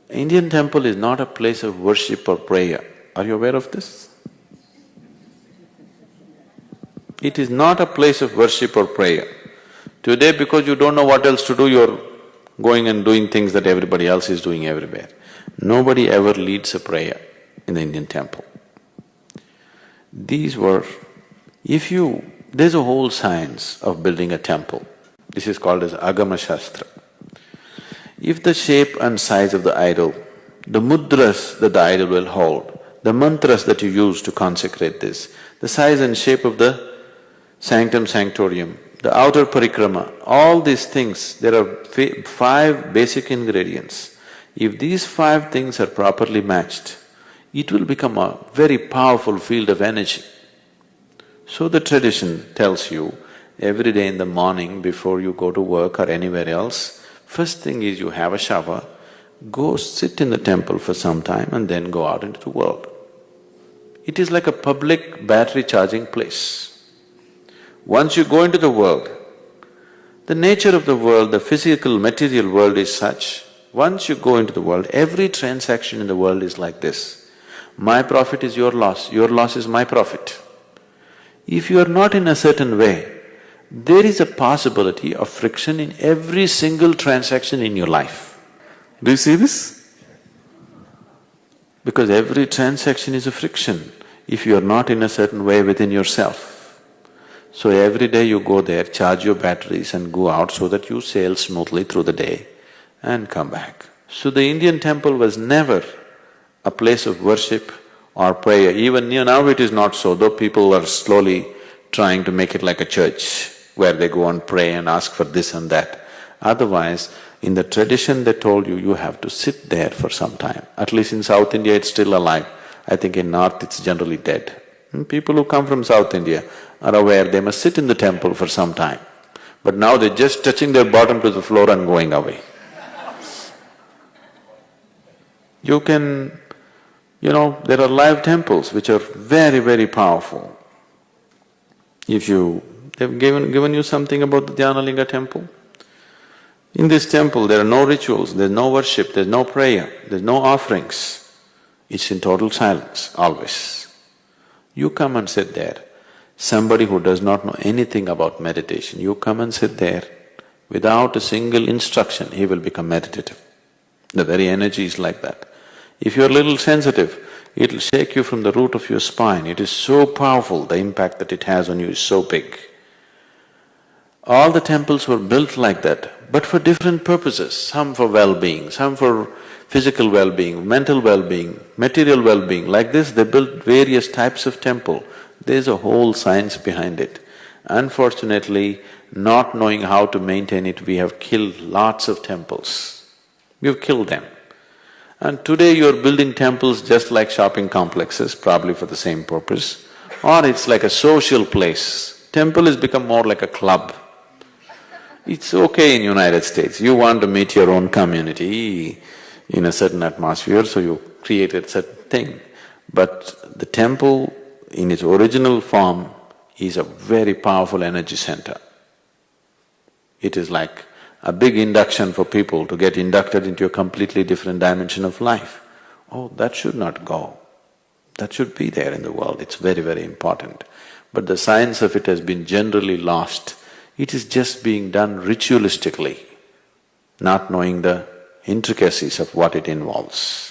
Indian temple is not a place of worship or prayer. Are you aware of this? It is not a place of worship or prayer. Today, because you don't know what else to do, you're going and doing things that everybody else is doing everywhere. Nobody ever leads a prayer in the Indian temple. These were… there's a whole science of building a temple. This is called as Agama Shastra. If the shape and size of the idol, the mudras that the idol will hold, the mantras that you use to consecrate this, the size and shape of the sanctum sanctorium, the outer parikrama, all these things, there are five basic ingredients. If these five things are properly matched, it will become a very powerful field of energy. So the tradition tells you, every day in the morning before you go to work or anywhere else, first thing is you have a shower, go sit in the temple for some time and then go out into the world. It is like a public battery charging place. Once you go into the world, the nature of the world, the physical, material world is such, once you go into the world, every transaction in the world is like this. My profit is your loss is my profit. If you are not in a certain way, there is a possibility of friction in every single transaction in your life. Do you see this? Because every transaction is a friction if you are not in a certain way within yourself. So every day you go there, charge your batteries and go out so that you sail smoothly through the day and come back. So the Indian temple was never a place of worship or prayer. Even now it is not so, though people are slowly trying to make it like a church where they go and pray and ask for this and that. Otherwise, in the tradition they told you, you have to sit there for some time. At least in South India it's still alive. I think in North it's generally dead. People who come from South India are aware they must sit in the temple for some time. But now they're just touching their bottom to the floor and going away. You can… there are live temples which are very, very powerful. They've given you something about the Dhyanalinga temple. In this temple there are no rituals, there's no worship, there's no prayer, there's no offerings. It's in total silence, always. You come and sit there. Somebody who does not know anything about meditation, you come and sit there, without a single instruction, he will become meditative. The very energy is like that. If you're a little sensitive, it'll shake you from the root of your spine. It is so powerful, the impact that it has on you is so big. All the temples were built like that, but for different purposes, some for well-being, some for physical well-being, mental well-being, material well-being. Like this, they built various types of temple. There's a whole science behind it. Unfortunately, not knowing how to maintain it, we have killed lots of temples. We've killed them. And today you're building temples just like shopping complexes, probably for the same purpose, or it's like a social place. Temple has become more like a club. It's okay in United States, you want to meet your own community in a certain atmosphere, so you create a certain thing. But the temple in its original form is a very powerful energy center. It is like a big induction for people to get inducted into a completely different dimension of life. Oh, that should not go. That should be there in the world, it's very, very important. But the science of it has been generally lost. It is just being done ritualistically, not knowing the intricacies of what it involves.